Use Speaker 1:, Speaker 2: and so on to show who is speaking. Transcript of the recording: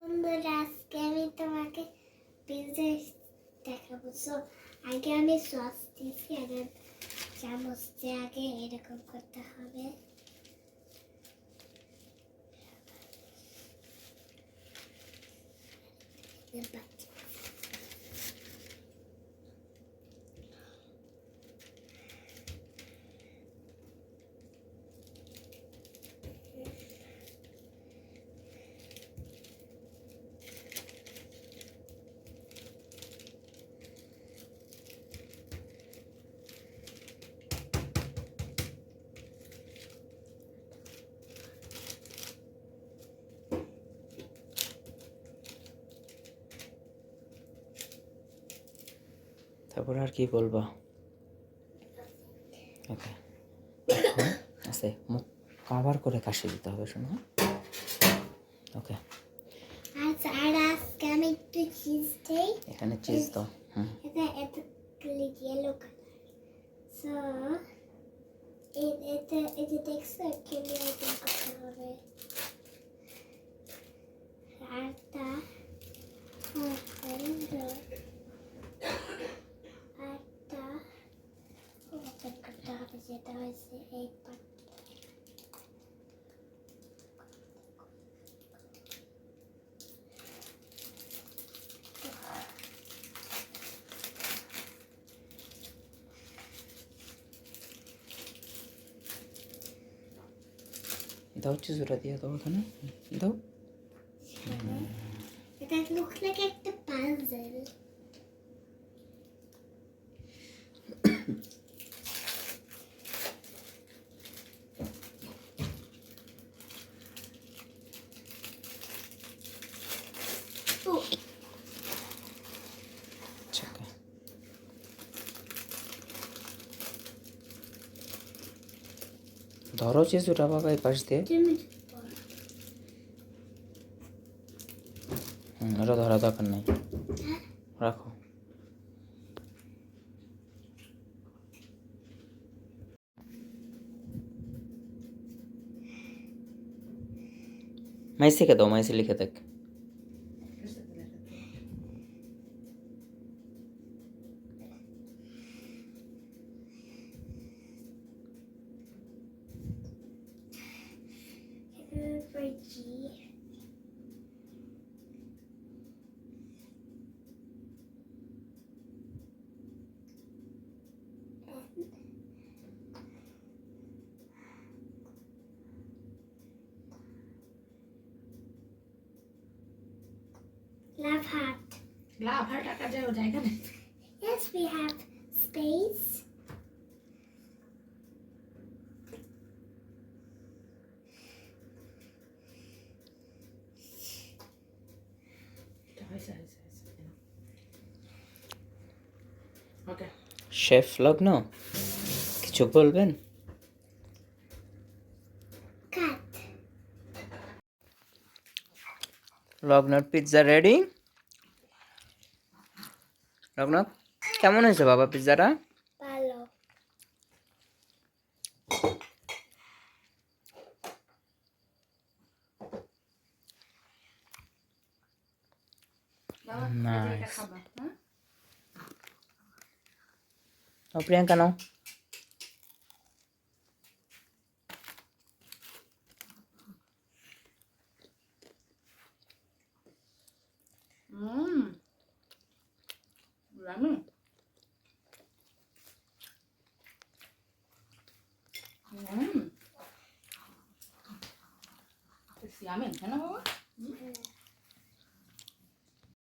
Speaker 1: বন্ধুরা, আজকে আমি তোমাকে পিৎজা দেখাবো। সো আগে আমি সস দিয়েছি, আগে চামচ দিয়ে আগে এরকম করতে হবে।
Speaker 2: তারপর আর কি বলবো? ওকে, আচ্ছা মুখ কাভার করে কাশি দিতে হবে, শোনো। ওকে,
Speaker 1: আচ্ছা, আর আজকে আমি একটু চিজ দেই।
Speaker 2: এখানে চিজ দাও।
Speaker 1: এটা ইয়েলো কালার। সো এই যে দেখছো, এখানে এরকম করতে হবে। আরটা ওপেন করতে হবে, যেটা হয়েছে এই পার্ট।
Speaker 2: দাও চিজ ওটা দিয়ে দাও, ওখানে দাও।
Speaker 1: এটা looks like একটা puzzle. Oh,
Speaker 2: আচ্ছা, ওকে। ধরো চিজ ওটা বাবা এই পাশ দিয়ে। ওটা ধরা দরকার নেই, রাখো। মাইসিকে দাও, মাইসি লিখে দেখ।
Speaker 1: for G. Love heart.
Speaker 3: লাভ আর টাকা যাও জায়গা নেই।
Speaker 1: Yes, we have space.
Speaker 3: Okay,
Speaker 2: chef Lagna কিছু বলবেন?
Speaker 1: Cut.
Speaker 2: লগ্নর পিৎজা রেডি। লগ্ন কেমন হয়েছে বাবা পিৎজাটা?
Speaker 1: ভালো।
Speaker 2: নাইস।
Speaker 3: খাবা হ্যাঁ?
Speaker 2: ও প্রিয়াঙ্কা নাও।
Speaker 3: Yummy. It's yummy, है ना बाबा?